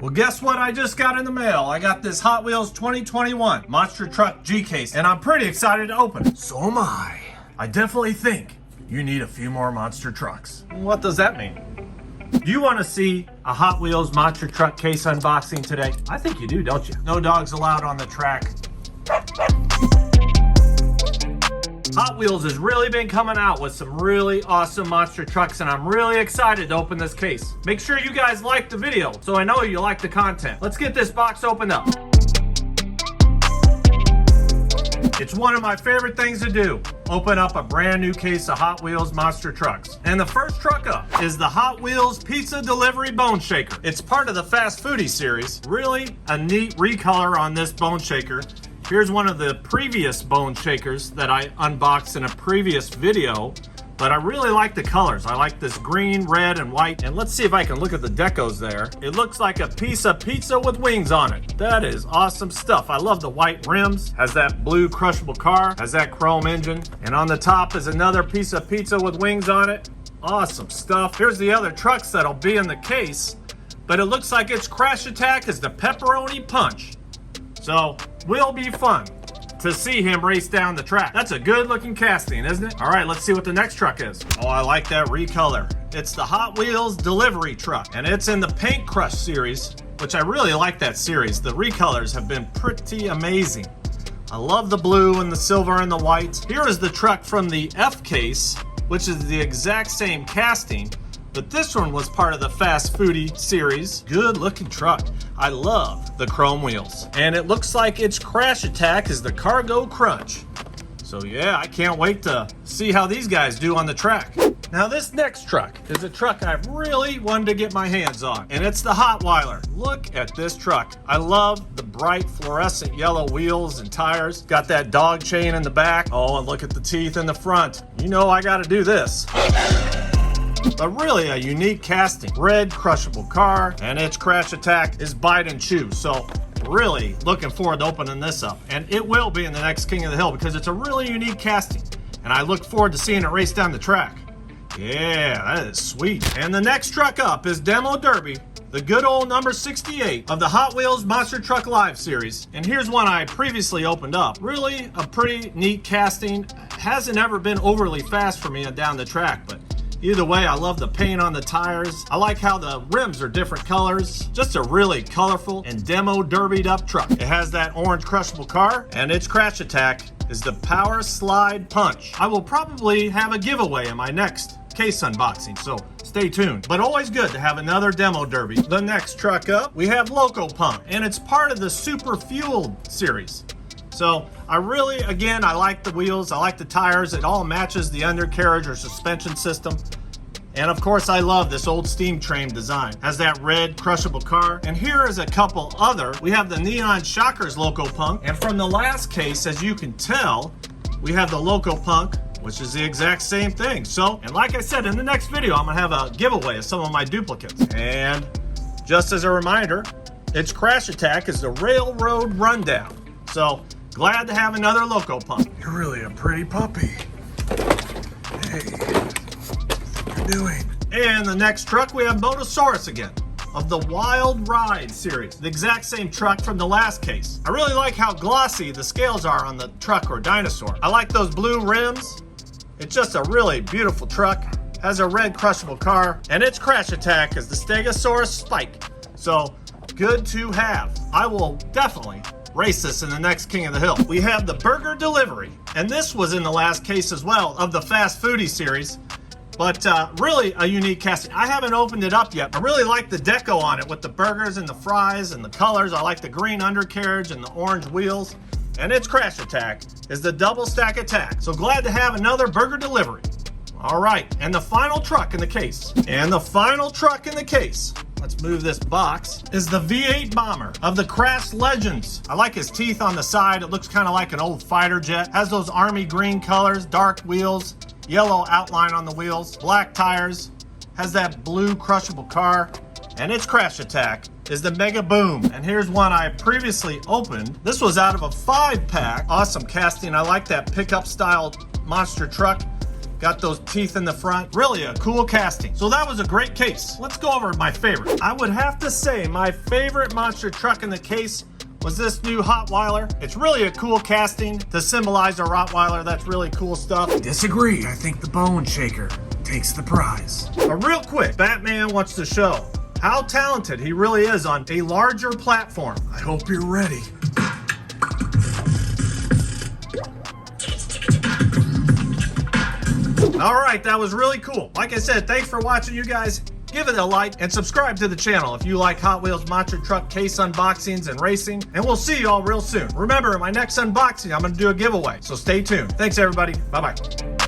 Well, guess what I just got in the mail? I got this Hot Wheels 2021 Monster Truck G-Case, and I'm pretty excited to open it. So am I. I definitely think you need a few more monster trucks. What does that mean? Do you want to see a Hot Wheels Monster Truck case unboxing today? I think you do, don't you? No dogs allowed on the track. Hot Wheels has really been coming out with some really awesome monster trucks, and I'm really excited to open this case. Make sure you guys like the video so I know you like the content. Let's get this box opened up. It's one of my favorite things to do. Open up a brand new case of Hot Wheels monster trucks. And the first truck up is the Hot Wheels Pizza Delivery Bone Shaker. It's part of the Fast Foodie series. Really a neat recolor on this bone shaker. Here's one of the previous bone shakers that I unboxed in a previous video, but I really like the colors. I like this green, red, and white. And let's see if I can look at the decos there. It looks like a piece of pizza with wings on it. That is awesome stuff. I love the white rims, has that blue crushable car, has that chrome engine, and on the top is another piece of pizza with wings on it. Awesome stuff. Here's the other trucks that'll be in the case, but it looks like its crash attack is the Pepperoni Punch. So, will be fun to see him race down the track. That's a good looking casting, isn't it? All right, let's see what the next truck is. Oh, I like that recolor. It's the Hot Wheels Delivery Truck, and it's in the Paint Crush series, which I really like that series. The recolors have been pretty amazing. I love the blue and the silver and the white. Here is the truck from the F case, which is the exact same casting, but this one was part of the Fast Foodie series. Good looking truck. I love the chrome wheels. And it looks like its crash attack is the Cargo Crunch. So yeah, I can't wait to see how these guys do on the track. Now this next truck is a truck I've really wanted to get my hands on, and it's the Hotweiler. Look at this truck. I love the bright fluorescent yellow wheels and tires. Got that dog chain in the back. Oh, and look at the teeth in the front. You know I gotta do this. But really a unique casting. Red crushable car, and its crash attack is bite and chew. So really looking forward to opening this up. And it will be in the next King of the Hill because it's a really unique casting. And I look forward to seeing it race down the track. Yeah, that is sweet. And the next truck up is Demo Derby, the good old number 68 of the Hot Wheels Monster Truck Live series. And here's one I previously opened up. Really a pretty neat casting. Hasn't ever been overly fast for me down the track, but either way, I love the paint on the tires. I like how the rims are different colors. Just a really colorful and demo derbied up truck. It has that orange crushable car, and its crash attack is the Power Slide Punch. I will probably have a giveaway in my next case unboxing, so stay tuned. But always good to have another demo derby. The next truck up, we have Loco Punk, and it's part of the Super Fueled series. So I really, again, I like the wheels, I like the tires, it all matches the undercarriage or suspension system. And of course I love this old steam train design. Has that red crushable car. And here is a couple other. We have the Neon Shockers Loco Punk. And from the last case, as you can tell, we have the Loco Punk, which is the exact same thing. So, and like I said, in the next video, I'm gonna have a giveaway of some of my duplicates. And just as a reminder, its crash attack is the Railroad Rundown. So, glad to have another Loco Punk. You're really a pretty puppy. Hey, what are you doing? And the next truck, we have Motosaurus again, of the Wild Ride series. The exact same truck from the last case. I really like how glossy the scales are on the truck or dinosaur. I like those blue rims. It's just a really beautiful truck. Has a red crushable car, and its crash attack is the Stegosaurus Spike. So, good to have. I will definitely race this in the next King of the Hill. We have the Burger Delivery, and this was in the last case as well of the Fast Foodie series, but really a unique casting. I haven't opened it up yet. I really like the deco on it with the burgers and the fries and the colors. I like the green undercarriage and the orange wheels, and its crash attack is the Double Stack Attack. So glad to have another Burger Delivery. All right, and the final truck in the case. And the final truck in the case, let's move this box, is the V8 Bomber of the Crash Legends. I like his teeth on the side. It looks kind of like an old fighter jet. Has those army green colors, dark wheels, yellow outline on the wheels, black tires, has that blue crushable car, and its crash attack is the Mega Boom. And here's one I previously opened. This was out of a 5-pack. Awesome casting. I like that pickup style monster truck. Got those teeth in the front. Really a cool casting. So that was a great case. Let's go over my favorite. I would have to say my favorite monster truck in the case was this new Hotweiler. It's really a cool casting to symbolize a Rottweiler. That's really cool stuff. Disagree. I think the Bone Shaker takes the prize. But real quick, Batman wants to show how talented he really is on a larger platform. I hope you're ready. All right, that was really cool. Like I said, thanks for watching, you guys. Give it a like and subscribe to the channel if you like Hot Wheels monster truck case unboxings and racing. And we'll see you all real soon. Remember, in my next unboxing, I'm going to do a giveaway, so stay tuned. Thanks, everybody. Bye-bye.